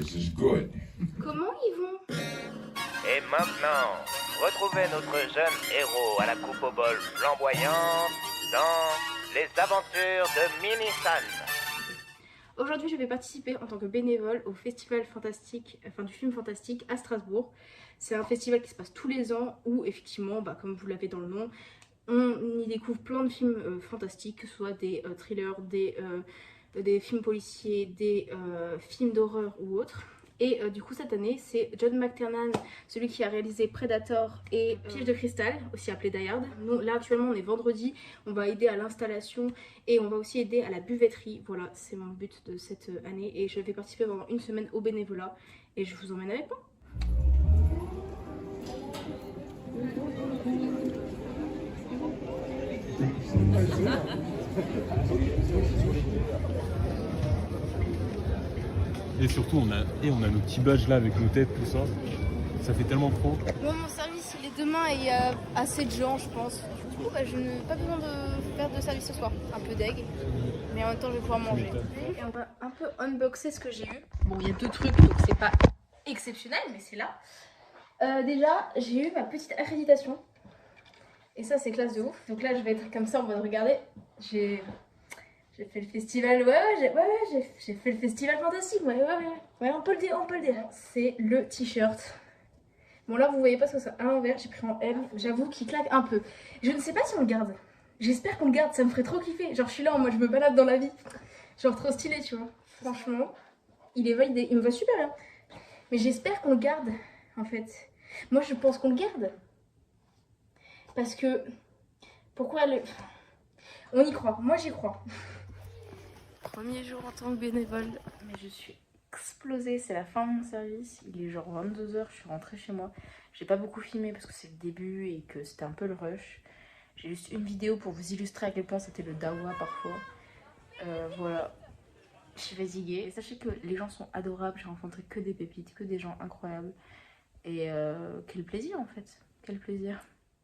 this is good. Comment ils vont? Et maintenant, retrouvez notre jeune héros à la coupe au bol flamboyante dans Les aventures de Mini-San. Aujourd'hui, je vais participer en tant que bénévole au festival fantastique, du film fantastique à Strasbourg. C'est un festival qui se passe tous les ans où, effectivement, comme vous l'avez dans le nom, on y découvre plein de films fantastiques, que ce soit des thrillers, des films policiers, des films d'horreur ou autres. Et du coup, cette année, c'est John McTiernan, celui qui a réalisé Predator et Piège de cristal, aussi appelé Die Hard. Nous, là, actuellement, on est vendredi, on va aider à l'installation et on va aussi aider à la buvetterie. Voilà, c'est mon but de cette année et je vais participer pendant une semaine au bénévolat et je vous emmène avec moi. Et surtout, on a nos petits badges là avec nos têtes, tout ça. Ça fait tellement pro. Bon, mon service il est demain et il y a assez de gens, je pense. Du coup, je n'ai pas besoin de faire de service ce soir. Un peu deg, mais en même temps, je vais pouvoir manger. Et on va un peu unboxer ce que j'ai eu. Bon, il y a deux trucs, donc c'est pas exceptionnel, mais c'est là. Déjà, j'ai eu ma petite accréditation. Et ça, c'est classe de ouf. Donc là, je vais être comme ça en mode regarder. J'ai fait le festival, j'ai fait le festival fantastique, ouais, on peut le dire, C'est le t-shirt. Bon là, vous voyez pas ce que c'est à l'envers, j'ai pris en M, j'avoue qu'il claque un peu. Je ne sais pas si on le garde. J'espère qu'on le garde, ça me ferait trop kiffer. Genre, je suis là en mode, je me balade dans la vie. Genre, trop stylé, tu vois. Franchement, il est validé, il me va super bien. Mais j'espère qu'on le garde, en fait. Moi, je pense qu'on le garde. Parce que, pourquoi le... On y croit, moi j'y crois. Premier jour en tant que bénévole, mais je suis explosée, c'est la fin de mon service, il est genre 22 h, je suis rentrée chez moi. J'ai pas beaucoup filmé parce que c'est le début et que c'était un peu le rush. J'ai juste une vidéo pour vous illustrer à quel point c'était le dawa parfois. Voilà, je suis fatiguée. Et sachez que les gens sont adorables, j'ai rencontré que des pépites, que des gens incroyables. Et quel plaisir en fait, quel plaisir.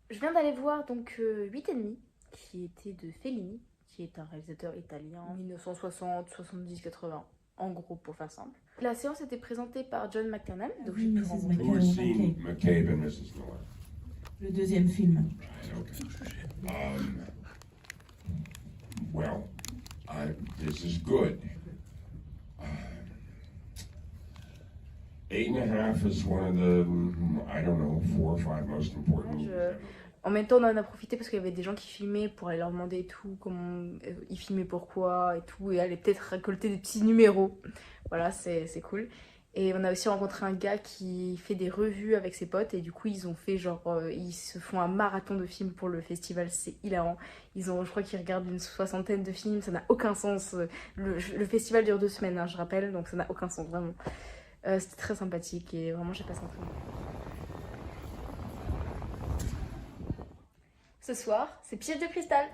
Je viens d'aller voir donc 8,5 qui était de Fellini, qui est un réalisateur italien, 1960, 70, 80, en gros pour faire simple. La séance était présentée par John McTiernan, donc j'ai pu rencontrer. Who has seen McCabe and Mrs. Miller? Le deuxième film. Okay. Well, this is good. 8.5 is one of the, I don't know, 4 or 5 most important. En même temps, on en a profité parce qu'il y avait des gens qui filmaient pour aller leur demander et tout, comment ils filmaient, pourquoi et tout, et aller peut-être récolter des petits numéros. Voilà, c'est cool. Et on a aussi rencontré un gars qui fait des revues avec ses potes, et du coup, ils ont fait genre, ils se font un marathon de films pour le festival, c'est hilarant. Je crois qu'ils regardent une 60aine de films, ça n'a aucun sens. Le festival dure 2 semaines, hein, je rappelle, donc ça n'a aucun sens, vraiment. C'était très sympathique et vraiment, j'ai passé un très bon moment. Ce soir, c'est Piège de cristal.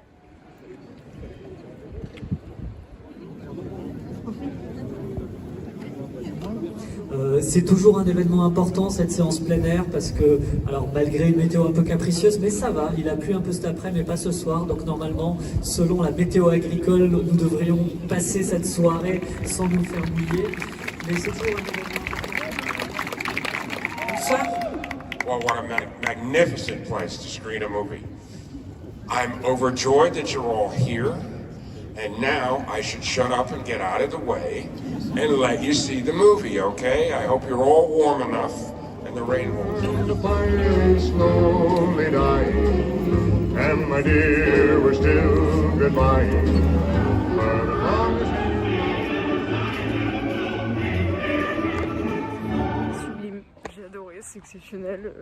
C'est toujours un événement important cette séance plein air parce que, alors malgré une météo un peu capricieuse, mais ça va, il a plu un peu cet après, mais pas ce soir. Donc normalement, selon la météo agricole, nous devrions passer cette soirée sans nous faire mouiller. Mais c'est toujours un événement important. Well, what a magnificent place to screen a movie. I'm overjoyed that you're all here, and now I should shut up and get out of the way and let you see the movie, okay? I hope you're all warm enough and the rain won't... The fire's slowly dying, and my dear, we're still goodbye. But as long as... Sublime, j'ai adoré, c'est exceptionnel.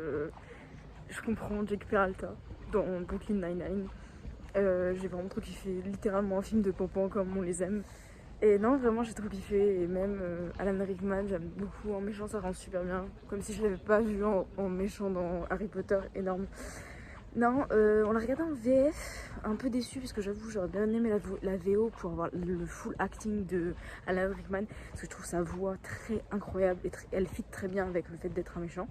Je comprends Jake Peralta dans Brooklyn Nine-Nine. J'ai vraiment trop kiffé, littéralement un film de pompon comme on les aime. Et non, vraiment j'ai trop kiffé, et même Alan Rickman, j'aime beaucoup, en méchant ça rend super bien, comme si je l'avais pas vu en méchant dans Harry Potter, énorme. Non, on l'a regardé en VF, un peu déçu parce que j'avoue j'aurais bien aimé la VO pour avoir le full acting de Alan Rickman, parce que je trouve sa voix très incroyable et elle fit très bien avec le fait d'être un méchant.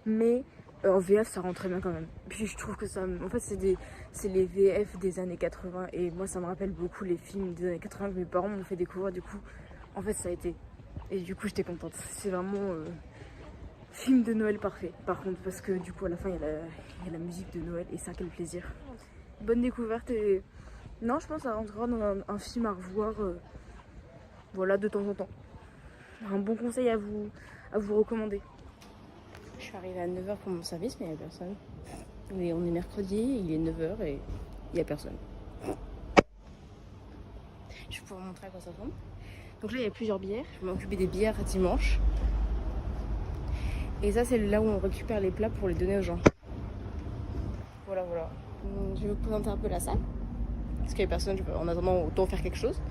Mais en VF ça rend très bien quand même. Puis je trouve que ça, en fait c'est les VF des années 80 et moi ça me rappelle beaucoup les films des années 80 que mes parents m'ont fait découvrir. Du coup en fait ça a été Et du coup, j'étais contente. C'est vraiment film de Noël parfait. Par contre, parce que du coup, à la fin, il y a la musique de Noël et ça, quel plaisir. Bonne découverte et non, je pense que ça rentrera dans un film à revoir, voilà, de temps en temps. Un bon conseil à vous recommander. Je suis arrivée à 9h pour mon service, mais il n'y a personne. Et on est mercredi, il est 9h et il n'y a personne. Je vais pouvoir vous montrer à quoi ça ressemble. Donc là, il y a plusieurs bières. Je vais m'occuper des bières dimanche. Et ça, c'est là où on récupère les plats pour les donner aux gens. Voilà, voilà. Donc, je vais vous présenter un peu la salle. Parce qu'il n'y a personne, en attendant, autant faire quelque chose.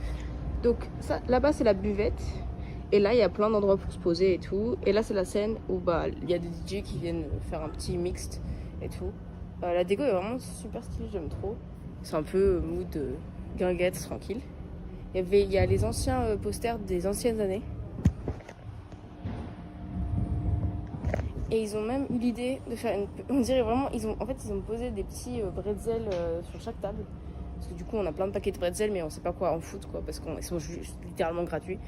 Donc ça, là-bas, c'est la buvette. Et là, il y a plein d'endroits pour se poser et tout. Et là, c'est la scène où bah, il y a des DJ qui viennent faire un petit mixte et tout. La déco est vraiment super stylée, j'aime trop. C'est un peu mood guinguette, tranquille. Il y a les anciens posters des anciennes années. Et ils ont même eu l'idée de faire on dirait vraiment, ils ont posé des petits bretzels sur chaque table. Parce que du coup, on a plein de paquets de bretzels, mais on sait pas quoi en foutre, quoi, parce qu'ils sont juste littéralement gratuits.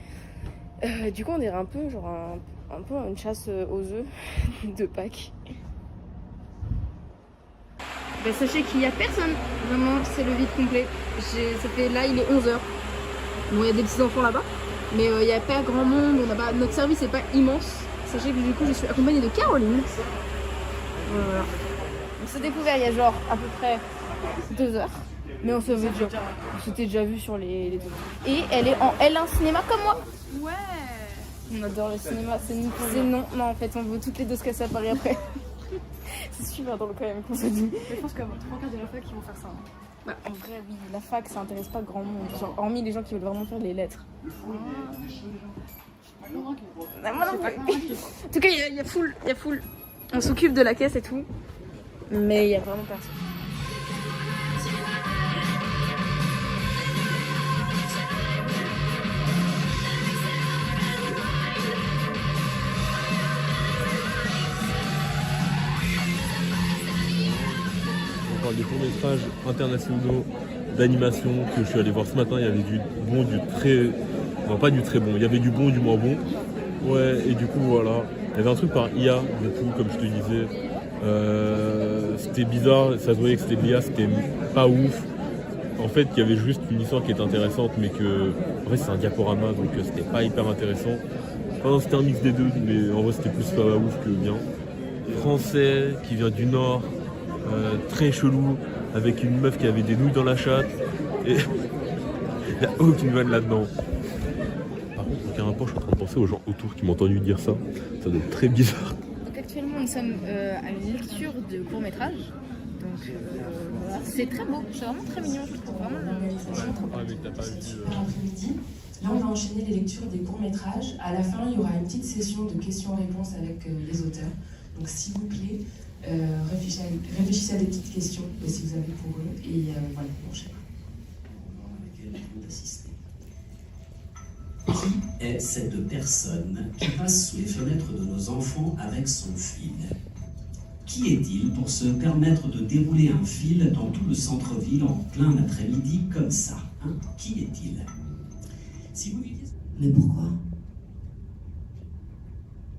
Du coup, on dirait un peu genre un peu une chasse aux œufs de Pâques. Ben, sachez qu'il n'y a personne. Vraiment, c'est le vide complet. Là, il est 11h. Bon, il y a des petits enfants là-bas, mais il n'y a pas grand monde. Notre service n'est pas immense. Sachez que du coup, je suis accompagnée de Caroline. Voilà. On s'est découvert il y a genre à peu près 2 heures. Mais on s'était déjà vu sur les trucs. Et elle est en L1 cinéma comme moi. Ouais. On adore le cinéma. C'est non, en fait, on veut toutes les deux se casser à Paris après. C'est super drôle quand même qu'on se dit. Mais je pense qu'avant 3 quarts de la fac, ils vont faire ça. Hein. Bah, en vrai, oui, la fac, ça intéresse pas grand monde. Genre, hormis les gens qui veulent vraiment faire les lettres. Ah, moi non plus. En tout cas, il y a full. On s'occupe de la caisse et tout. Mais il y a vraiment personne. On parle des courts-métrages internationaux d'animation que je suis allé voir ce matin. Il y avait du bon, du très... Non, pas du très bon. Il y avait du bon, du moins bon. Ouais, et du coup, voilà. Il y avait un truc par IA, du coup, comme je te disais. C'était bizarre, ça se voyait que c'était de l'IA, c'était pas ouf. En fait, il y avait juste une histoire qui était intéressante, mais que... En fait, c'est un diaporama, donc c'était pas hyper intéressant. Enfin, c'était un mix des deux, mais en vrai, c'était plus pas ouf que bien. Français, qui vient du Nord, très chelou, avec une meuf qui avait des nouilles dans la chatte. Et il n'y a aucune vanne là-dedans. Par contre, aucun rapport, je suis en train de penser aux gens autour qui m'ont entendu dire ça. Ça doit être très bizarre. Donc actuellement, nous sommes à une lecture de court-métrage. Donc voilà, c'est très beau, c'est vraiment très mignon, je trouve vraiment trop beau. Ah, mais t'as pas vu... Après-midi. Là, on va enchaîner les lectures des courts-métrages. À la fin, il y aura une petite session de questions-réponses avec les auteurs. Donc, s'il vous plaît, réfléchissez à des petites questions si vous avez pour eux. Et voilà, on enchaîne. Qui est cette personne qui passe sous les fenêtres de nos enfants avec son fil? Qui est-il pour se permettre de dérouler un fil dans tout le centre-ville en plein après-midi comme ça, hein? Qui est-il? Si vous lui dites... Mais pourquoi?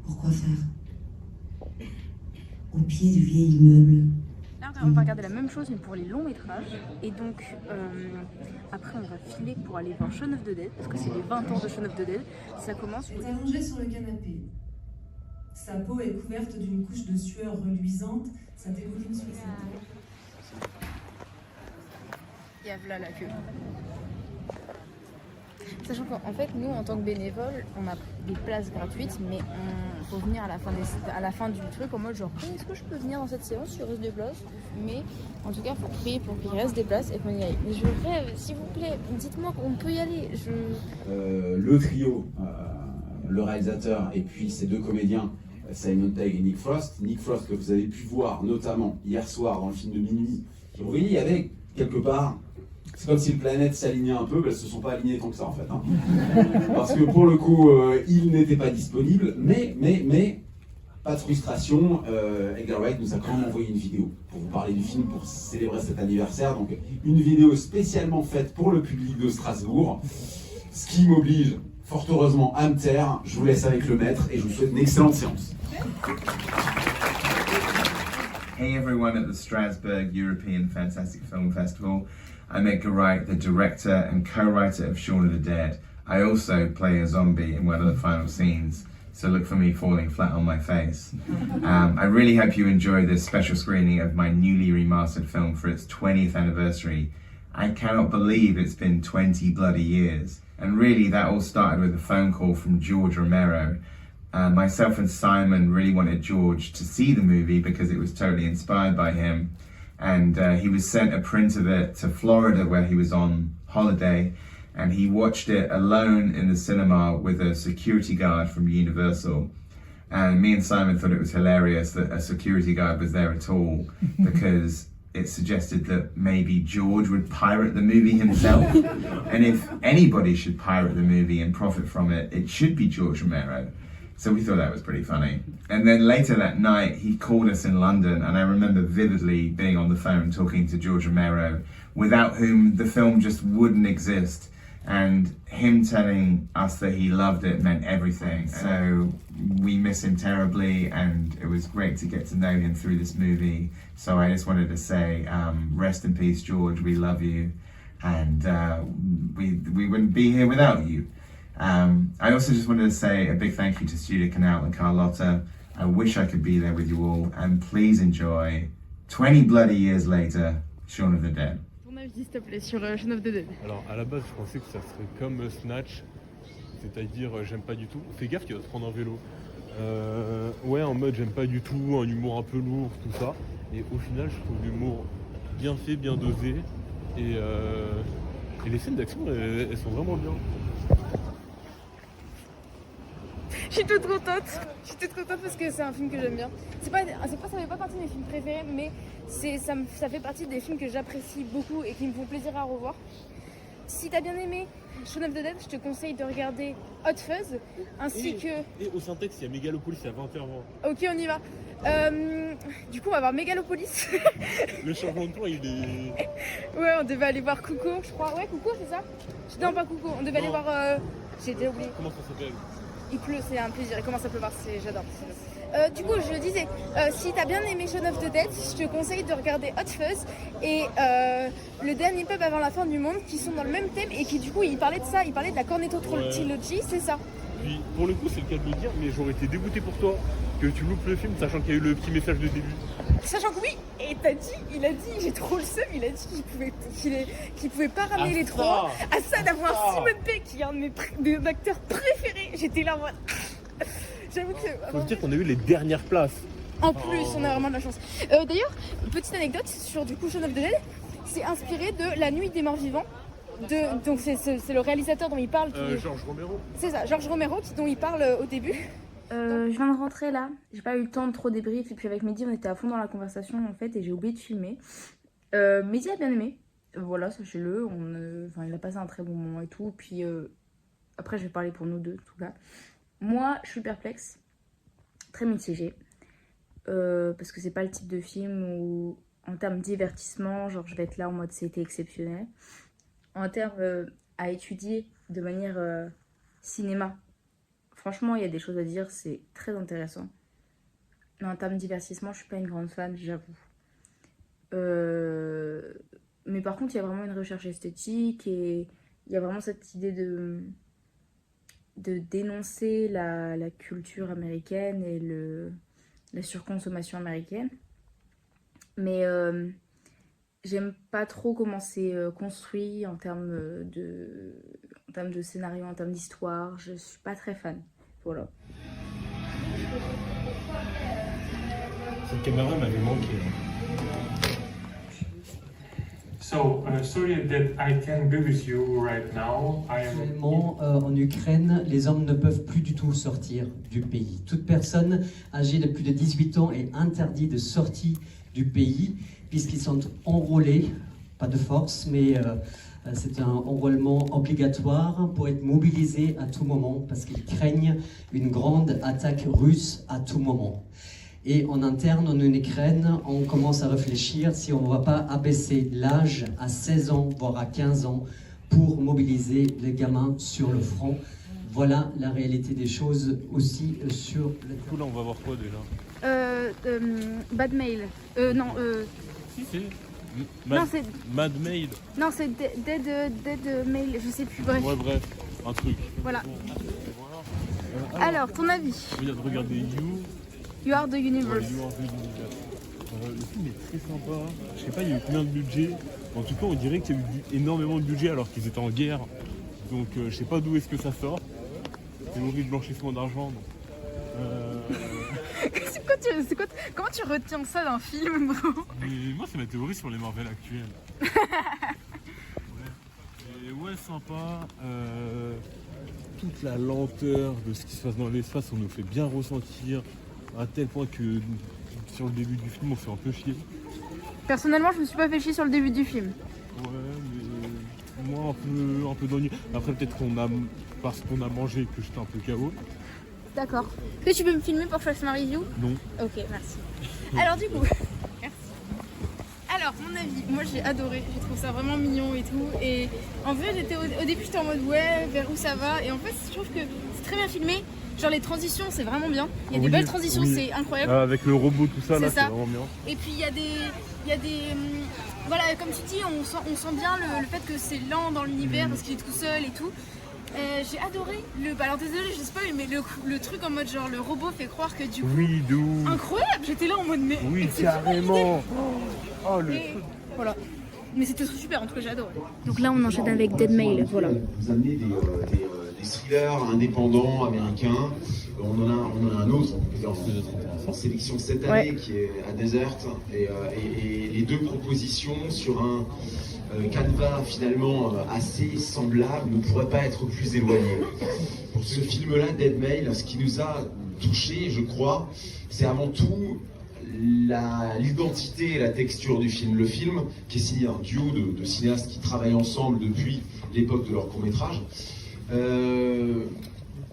Pourquoi faire? Au pied du vieil immeuble. Là, on va regarder la même chose, mais pour les longs métrages. Et donc, après, on va filer pour aller voir Shaun of the Dead, parce que c'est les 20 ans de Shaun of the Dead. Ça commence. Elle est allongée sur le canapé. Sa peau est couverte d'une couche de sueur reluisante. Sa dégoutine sur ses doigts. Il y a là la queue. Sachant qu'en fait, nous, en tant que bénévoles, on a des places gratuites, mais il faut venir à la fin du truc en mode genre est-ce que je peux venir dans cette séance, il reste des places? Mais en tout cas, il faut prier pour qu'il reste des places et qu'on y aille. Mais je rêve, s'il vous plaît, dites-moi qu'on peut y aller. Le trio, le réalisateur et puis ces deux comédiens, Simon Pegg et Nick Frost. Nick Frost que vous avez pu voir notamment hier soir dans le film de minuit. Vous voyez, il y avait quelque part... C'est comme si le planète s'alignait un peu, mais elles ne se sont pas alignées tant que ça en fait. Hein. Parce que pour le coup, il n'était pas disponible, mais pas de frustration. Edgar Wright nous a quand même envoyé une vidéo pour vous parler du film, pour célébrer cet anniversaire. Donc une vidéo spécialement faite pour le public de Strasbourg. Ce qui m'oblige fort heureusement à me taire. Je vous laisse avec le maître et je vous souhaite une excellente séance. Hey everyone at the Strasbourg European Fantastic Film Festival. I'm Edgar Wright, the director and co-writer of Shaun of the Dead. I also play a zombie in one of the final scenes, so look for me falling flat on my face. I really hope you enjoy this special screening of my newly remastered film for its 20th anniversary. I cannot believe it's been 20 bloody years. And really that all started with a phone call from George Romero. Myself and Simon really wanted George to see the movie because it was totally inspired by him. And he was sent a print of it to Florida where he was on holiday, and he watched it alone in the cinema with a security guard from Universal. And me and Simon thought it was hilarious that a security guard was there at all because it suggested that maybe George would pirate the movie himself. And if anybody should pirate the movie and profit from it, it should be George Romero. So we thought that was pretty funny. And then later that night, he called us in London, and I remember vividly being on the phone talking to George Romero, without whom the film just wouldn't exist. And him telling us that he loved it meant everything. So we miss him terribly, and it was great to get to know him through this movie. So I just wanted to say, rest in peace, George, we love you. And we wouldn't be here without you. I also just wanted to say a big thank you to Studio Canal and Carlotta. I wish I could be there with you all, and please enjoy 20 bloody years later, Shaun of the Dead. Ton avis, s'il te plaît, sur Shaun of the Dead. Alors à la base je pensais que ça serait comme Snatch, c'est-à-dire j'aime pas du tout. Fais gaffe, tu vas te prendre un vélo. Ouais, en mode j'aime pas du tout, un humour un peu lourd, tout ça. Et au final je trouve l'humour bien fait, bien dosé. Et les scènes d'action elles sont vraiment bien. Je suis toute contente. Je suis toute contente parce que c'est un film que j'aime bien. Ça fait pas partie de mes films préférés, mais ça fait partie des films que j'apprécie beaucoup et qui me font plaisir à revoir. Si t'as bien aimé Shaun of the Dead, je te conseille de regarder Hot Fuzz, ainsi que... Et au Syntex, il y a Megalopolis à 20h20. Ok, on y va. Du coup, on va voir Megalopolis. Le changement de plan, il est... Ouais, on devait aller voir Coco, je crois. Ouais, Coco, c'est ça? Non, pas Coco. On devait aller voir... J'ai déjà oublié. Comment ça s'appelle? Il pleut, c'est un plaisir. Il commence à pleuvoir, j'adore. Du coup, je disais, si t'as bien aimé Shaun of the Dead, je te conseille de regarder Hot Fuzz et Le Dernier Pub avant la fin du monde, qui sont dans le même thème et qui, du coup, ils parlaient de ça, ils parlaient de la Cornetto Trilogy, c'est ça. Puis, pour le coup, c'est le cas de le dire, mais j'aurais été dégoûté pour toi que tu loupes le film, sachant qu'il y a eu le petit message de début. Sachant que oui, et il a dit, j'ai trop le seum, il a dit qu'il pouvait pas ramener les trois. À ça, d'avoir Simon Pegg, qui est un de mes acteurs préférés. J'étais là en mode... J'avoue que... Faut se dire qu'on a eu les dernières places. En plus, on a vraiment de la chance. D'ailleurs, petite anecdote sur du coup Shaun of the Dead, c'est inspiré de La Nuit des Morts Vivants. Donc c'est le réalisateur dont il parle. George Romero. C'est ça, George Romero dont il parle au début. Je viens de rentrer là, j'ai pas eu le temps de trop débrief et puis avec Mehdi on était à fond dans la conversation en fait et j'ai oublié de filmer. Mehdi a bien aimé, voilà, sachez-le, il a passé un très bon moment et tout, puis après je vais parler pour nous deux en tout cas. Moi je suis perplexe, très mitigée, parce que c'est pas le type de film où en termes de divertissement, genre je vais être là en mode c'était exceptionnel. En termes à étudier de manière cinéma, franchement, il y a des choses à dire, c'est très intéressant. Mais en termes de divertissement, je suis pas une grande fan, j'avoue. Mais par contre, il y a vraiment une recherche esthétique et il y a vraiment cette idée de dénoncer la culture américaine et la surconsommation américaine. Mais j'aime pas trop comment c'est construit en termes de scénario, en termes d'histoire. Je suis pas très fan. Voilà. Cette caméra m'avait manqué. So, sorry that I can't be with you right now. Actuellement, en Ukraine, les hommes ne peuvent plus du tout sortir du pays. Toute personne âgée de plus de 18 ans est interdite de sortir du pays puisqu'ils sont enrôlés, pas de force, mais c'est un enrôlement obligatoire pour être mobilisés à tout moment parce qu'ils craignent une grande attaque russe à tout moment. Et en interne, en Ukraine, on commence à réfléchir si on ne va pas abaisser l'âge à 16 ans, voire à 15 ans, pour mobiliser les gamins sur le front. Voilà la réalité des choses aussi sur le... Du coup là on va voir quoi déjà? Bad Mail. Non, Si. Non, c'est... Mad Maid. Non, c'est Dead Mail, je sais plus, bref. Ouais, bref, un truc. Voilà. Alors, ton avis? Je viens de regarder You Are the Universe. Ouais, You Are the Universe. Le film est très sympa. Je sais pas, il y a eu combien de budget. En tout cas, on dirait qu'il y a eu énormément de budget alors qu'ils étaient en guerre. Donc, je sais pas d'où est-ce que ça sort. Théorie de blanchissement d'argent. Comment tu retiens ça d'un film, bro? Mais moi, c'est ma théorie sur les Marvel actuels. Ouais, sympa. Toute la lenteur de ce qui se passe dans l'espace, on nous fait bien ressentir. À tel point que sur le début du film, on fait un peu chier. Personnellement, je me suis pas fait chier sur le début du film. Ouais, mais moi, un peu d'ennui. Après, peut-être parce qu'on a mangé et que j'étais un peu KO. D'accord. Est-ce que tu peux me filmer pour que je fasse ma review? Non. Ok, merci. Alors du coup, merci. Alors, mon avis, moi j'ai adoré, j'ai trouvé ça vraiment mignon et tout. Et en vrai, au début, j'étais en mode ouais, vers où ça va. Et en fait, je trouve que c'est très bien filmé. Genre les transitions, c'est vraiment bien. Il y a des belles transitions, c'est incroyable. Avec le robot, tout ça, là, c'est vraiment bien. Et puis il y a des voilà, comme tu dis, on sent bien le fait que c'est lent dans l'univers parce qu'il est tout seul et tout. J'ai adoré alors désolé, je sais pas, mais le truc en mode genre le robot fait croire que du coup. Oui, d'où. Incroyable, j'étais là en mode mais. Oui, carrément. Oh, le truc. Voilà. Mais c'était super, en tout cas j'ai adoré. Donc là on enchaîne avec Dead Mail, voilà. Vous amenez des thrillers indépendants américains. On en a un autre en sélection cette année qui est à Desert. Et les deux propositions sur un canevas finalement assez semblable ne pourraient pas être plus éloignés. Pour ce film-là, Dead Mail, ce qui nous a touché, je crois, c'est avant tout l'identité et la texture du film. Le film, qui est signé un duo de cinéastes qui travaillent ensemble depuis l'époque de leur court-métrage,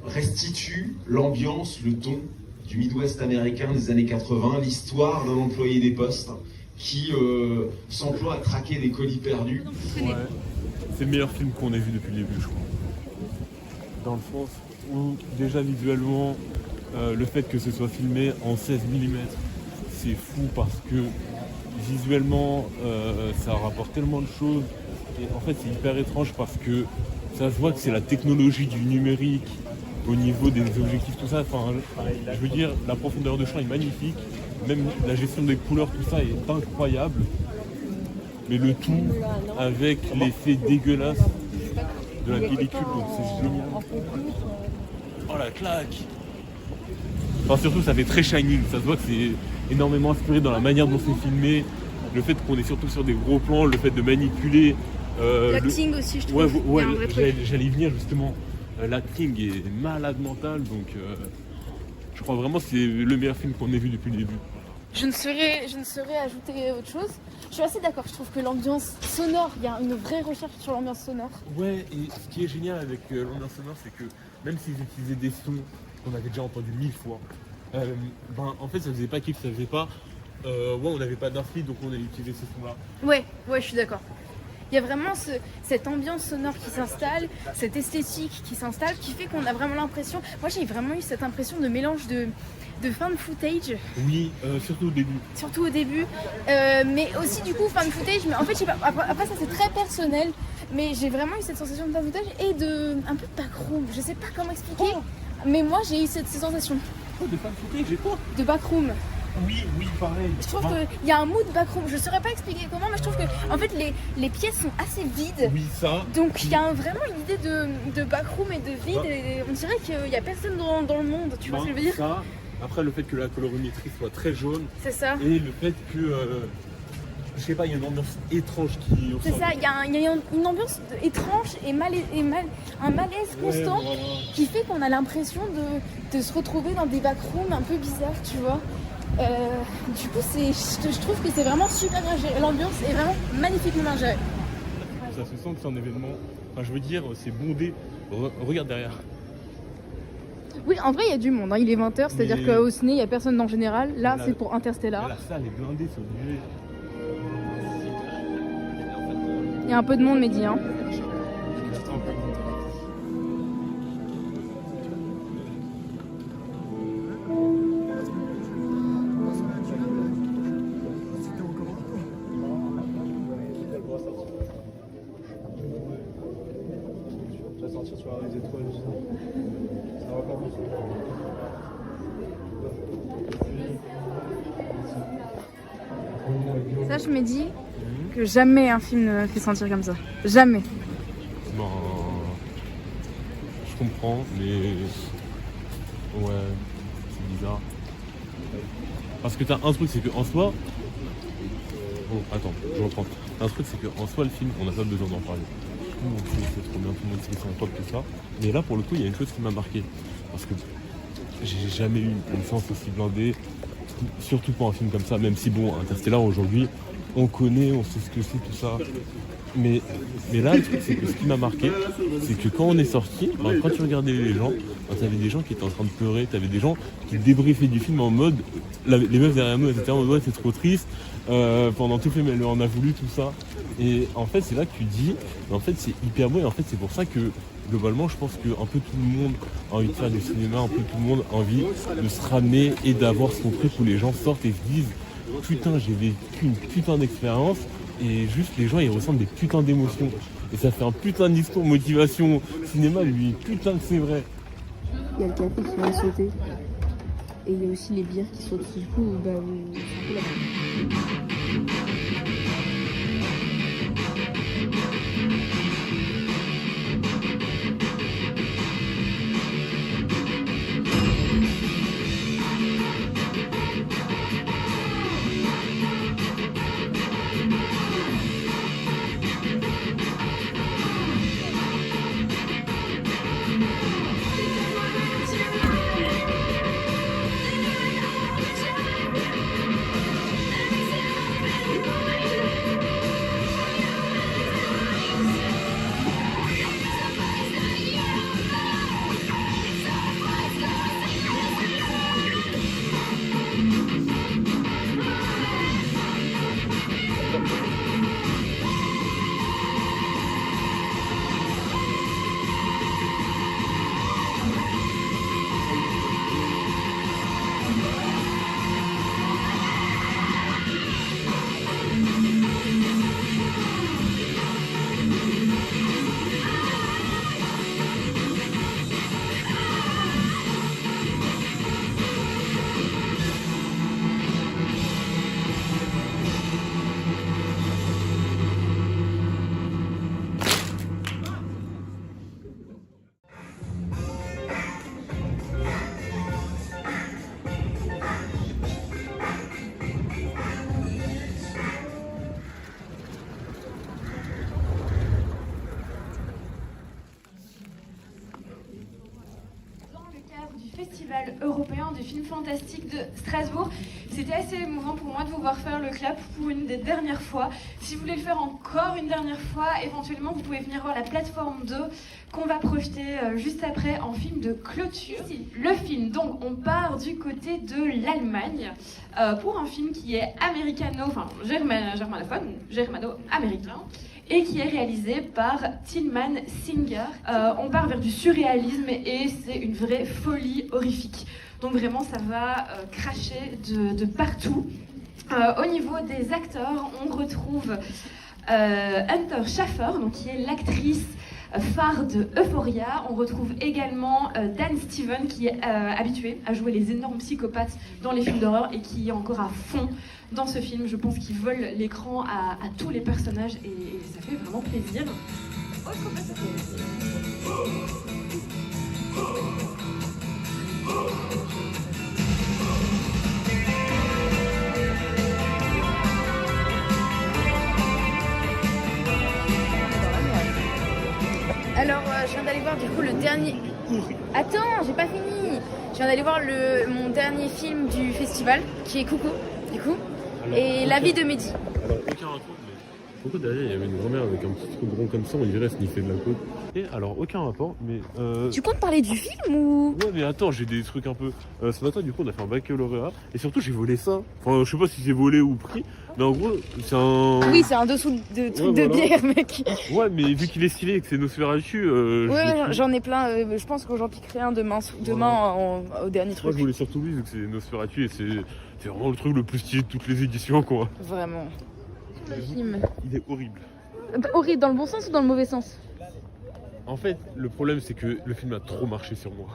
restitue l'ambiance, le ton du Midwest américain des années 80, l'histoire d'un employé des postes qui s'emploie à traquer des colis perdus. Ouais. C'est le meilleur film qu'on ait vu depuis le début, je crois. Dans le sens où, déjà visuellement, le fait que ce soit filmé en 16 mm, c'est fou parce que visuellement, ça rapporte tellement de choses. Et en fait, c'est hyper étrange parce que ça se voit que c'est la technologie du numérique au niveau des objectifs, tout ça. Enfin, je veux dire, la profondeur de champ est magnifique. Même la gestion des couleurs, tout ça est incroyable. Mais le tout avec l'effet dégueulasse de la pellicule, donc c'est génial. Oh la claque! Enfin, surtout, ça fait très Shining. Ça se voit que c'est énormément inspiré dans la manière dont c'est filmé. Le fait qu'on est surtout sur des gros plans, le fait de manipuler. L'acting aussi, je trouve. Ouais, j'allais y venir justement. L'acting est malade mental, donc je crois vraiment que c'est le meilleur film qu'on ait vu depuis le début. Je ne saurais ajouter autre chose. Je suis assez d'accord, je trouve que l'ambiance sonore, il y a une vraie recherche sur l'ambiance sonore. Ouais, et ce qui est génial avec l'ambiance sonore, c'est que même s'ils utilisaient des sons qu'on avait déjà entendus 1000 fois, en fait ça faisait pas kiff, ça faisait pas... on n'avait pas d'infli, donc on a utilisé ces sons-là. Ouais, je suis d'accord. Il y a vraiment cette ambiance sonore qui s'installe, cette esthétique qui s'installe, qui fait qu'on a vraiment l'impression... Moi j'ai vraiment eu cette impression de mélange de fan footage. Oui, surtout au début. Surtout au début, mais aussi du coup fan footage, mais en fait je sais pas, après ça c'est très personnel, mais j'ai vraiment eu cette sensation de fan footage et un peu de backroom, je sais pas comment expliquer, mais moi j'ai eu cette sensation. Oh, de fan footage et quoi? De backroom. Oui, pareil. Je trouve qu'il y a un mood backroom, je saurais pas expliquer comment, mais je trouve que en fait les pièces sont assez vides. Oui, ça. Donc il y a vraiment une idée de backroom et de vide, et on dirait qu'il y a personne dans le monde, tu vois ce que je veux dire? Ça. Après, le fait que la colorimétrie soit très jaune. C'est ça. Et le fait que, je sais pas, il y a une ambiance étrange qui... C'est ça, il y a une ambiance étrange et un malaise constant qui fait qu'on a l'impression de se retrouver dans des backrooms un peu bizarres, tu vois. Du coup, je trouve que c'est vraiment super bien géré. L'ambiance est vraiment magnifiquement gérée. Ça se sent que c'est un événement, enfin je veux dire, c'est bondé. Regarde derrière. Oui, en vrai, il y a du monde. Hein. Il est 20h, c'est-à-dire qu'au ciné, il n'y a personne en général. Là, c'est pour Interstellar. La salle est blindée, c'est obligé. Il y a un peu de monde, Mehdi. Hein. les étoiles. Ça va pas Ça, je me dis que jamais un film ne me fait sentir comme ça. Jamais. Ben, je comprends, mais ouais, c'est bizarre. Parce que t'as un truc, c'est qu'en soi, attends, je reprends. Un truc, c'est qu'en soi, le film, on n'a pas besoin d'en parler. Tout le monde sait que c'est trop bien, tout le monde sait que c'est incroyable, tout ça. Mais là, pour le coup, il y a une chose qui m'a marqué. Parce que j'ai jamais eu une séance aussi blindée, surtout pour un film comme ça, même si bon, Interstellar aujourd'hui, on connaît, on sait ce que c'est, tout ça. Mais là, le truc, c'est que ce qui m'a marqué, c'est que quand on est sorti, quand tu regardais les gens, t'avais des gens qui étaient en train de pleurer, t'avais des gens qui débriefaient du film en mode, les meufs derrière nous, elles étaient en mode ouais, c'est trop triste, pendant tout le film, elle en a voulu, tout ça. Et en fait, c'est là que tu dis, en fait, c'est hyper beau, et en fait, c'est pour ça que globalement, je pense que un peu tout le monde a envie de faire du cinéma, un peu tout le monde a envie de se ramener et d'avoir son truc où les gens sortent et se disent putain, j'ai vécu une putain d'expérience. Et juste les gens ils ressentent des putains d'émotions. Et ça fait un putain de discours motivation cinéma, lui, putain que c'est vrai. Il y a le café qui va sauter. Et il y a aussi les bières qui sautent. Du coup, bah, c'est un peu la même. Festival européen du film fantastique de Strasbourg. C'était assez émouvant pour moi de vous voir faire le clap pour une des dernières fois. Si vous voulez le faire encore une dernière fois, éventuellement vous pouvez venir voir la plateforme 2 qu'on va projeter juste après en film de clôture. Le film, donc on part du côté de l'Allemagne pour un film qui est germano-américain. Et qui est réalisé par Tilman Singer. On part vers du surréalisme et c'est une vraie folie horrifique. Donc vraiment, ça va cracher de partout. Au niveau des acteurs, on retrouve Hunter Schafer, donc, qui est l'actrice phare de Euphoria. On retrouve également Dan Stevens, qui est habitué à jouer les énormes psychopathes dans les films d'horreur et qui est encore à fond dans ce film. Je pense qu'il vole l'écran à tous les personnages et ça fait vraiment plaisir. Alors, je viens d'aller voir du coup le dernier... Attends, j'ai pas fini. Je viens d'aller voir mon dernier film du festival, qui est Coucou, du coup. Alors, et La vie de Mehdi. Alors, aucun rapport, mais pourquoi derrière il y avait une grand-mère avec un petit truc rond comme ça, on dirait sniffer de la côte. Et alors, aucun rapport, mais. Tu comptes parler du film ou. Ouais, mais attends, j'ai des trucs un peu. Ce matin, du coup, on a fait un baccalauréat, et surtout, j'ai volé ça. Enfin, je sais pas si c'est volé ou pris, mais en gros, c'est un. Oui, c'est un dessous de truc de bière, mec. Ouais, mais vu qu'il est stylé et que c'est Nosferatu. Ouais, j'en ai plein. Je pense que j'en piquerai un demain au dernier truc. Moi, je voulais surtout lui, vu que c'est Nosferatu et c'est vraiment le truc le plus stylé de toutes les éditions, quoi. Vraiment. Le film. Il est horrible. Horrible dans le bon sens ou dans le mauvais sens? En fait, le problème, c'est que le film a trop marché sur moi.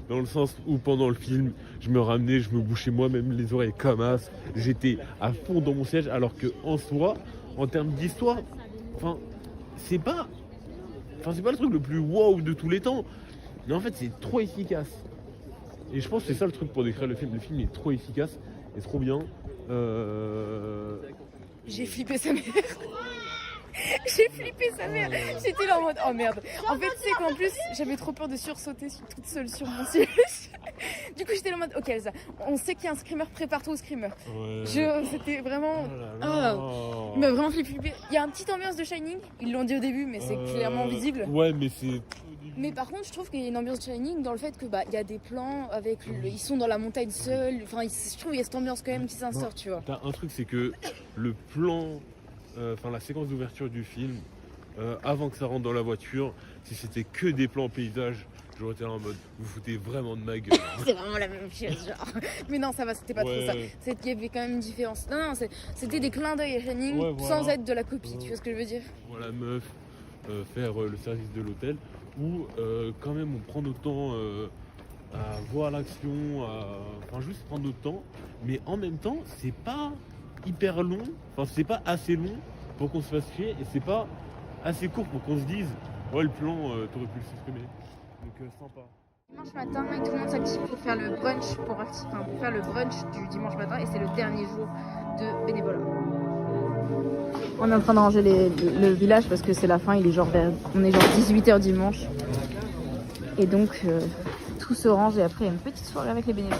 Dans le sens où pendant le film, je me ramenais, je me bouchais moi-même les oreilles comme as. J'étais à fond dans mon siège, alors que en soi, en termes d'histoire, c'est pas le truc le plus wow de tous les temps. Mais en fait, c'est trop efficace. Et je pense que c'est ça le truc pour décrire le film. Le film est trop efficace et trop bien. J'ai flippé sa mère. J'ai flippé sa mère. J'étais là en mode oh merde. En fait, c'est qu'en plus, j'avais trop peur de sursauter toute seule sur mon siège. Du coup, j'étais là en mode ok, Elsa, on sait qu'il y a un screamer, prépare-toi au screamer. Ouais. C'était vraiment. Il m'a vraiment flippé. Il y a une petite ambiance de Shining. Ils l'ont dit au début, mais c'est clairement visible. Ouais, mais c'est. Mais par contre, je trouve qu'il y a une ambiance de Shining dans le fait que il y a des plans avec ils sont dans la montagne seuls. Enfin, je trouve qu'il y a cette ambiance quand même qui s'insère, tu vois. T'as un truc, c'est que le plan, la séquence d'ouverture du film, avant que ça rentre dans la voiture, si c'était que des plans paysage, j'aurais été là en mode vous foutez vraiment de ma gueule. C'est vraiment la même chose, genre. Mais non, ça va, c'était pas trop ça. C'est qu'il y avait quand même une différence. Non, c'était des clins d'œil à Shining sans être de la copie, tu vois ce que je veux dire? Voilà, meuf, faire le service de l'hôtel, où quand même on prend notre temps à voir l'action, juste prendre notre temps, mais en même temps, c'est pas hyper long, c'est pas assez long pour qu'on se fasse chier, et c'est pas assez court pour qu'on se dise ouais, le plan, t'aurais pu le supprimer. Donc sympa. Dimanche matin, tout le monde s'active pour faire le brunch, pour faire le brunch du dimanche matin, et c'est le dernier jour de bénévolat. On est en train de ranger le village parce que c'est la fin, on est genre 18h dimanche. Et donc tout se range et après il y a une petite soirée avec les bénévoles.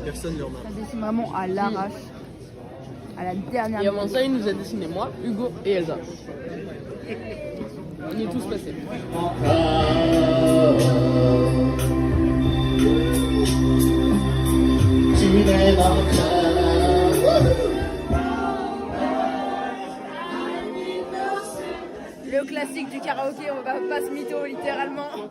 Personne n'en a. Ça dessine vraiment à l'arrache, à la dernière minute. Et avant ça, il nous a dessiné moi, Hugo et Elsa. On y est tous passés. Le classique du karaoké, on va pas se mytho littéralement.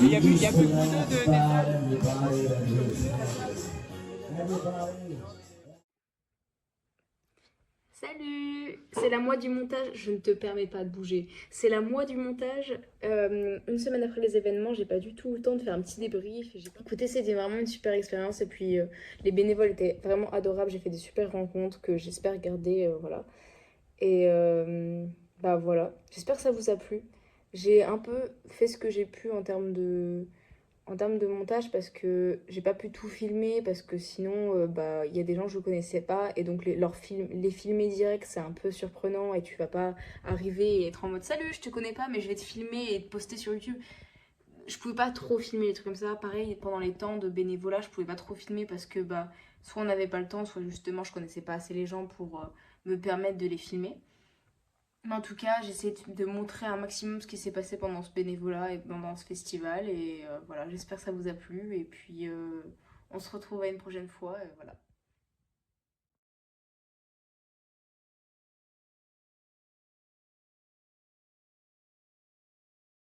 Il y a plus que de Salut! C'est la moi du montage, je ne te permets pas de bouger. C'est la moi du montage. Une semaine après les événements, j'ai pas du tout eu le temps de faire un petit débrief. Écoutez, c'était vraiment une super expérience et puis les bénévoles étaient vraiment adorables. J'ai fait des super rencontres que j'espère garder, voilà. Et voilà, j'espère que ça vous a plu. J'ai un peu fait ce que j'ai pu en termes de montage parce que j'ai pas pu tout filmer parce que sinon il y a des gens que je connaissais pas et donc les filmer direct c'est un peu surprenant et tu vas pas arriver et être en mode salut je te connais pas mais je vais te filmer et te poster sur YouTube. Je pouvais pas trop filmer les trucs comme ça. Pareil pendant les temps de bénévolat je pouvais pas trop filmer parce que soit on n'avait pas le temps soit justement je connaissais pas assez les gens pour me permettre de les filmer. Mais en tout cas, j'essaie de montrer un maximum ce qui s'est passé pendant ce bénévolat et pendant ce festival. Et voilà, j'espère que ça vous a plu. Et puis, on se retrouve à une prochaine fois. Et voilà.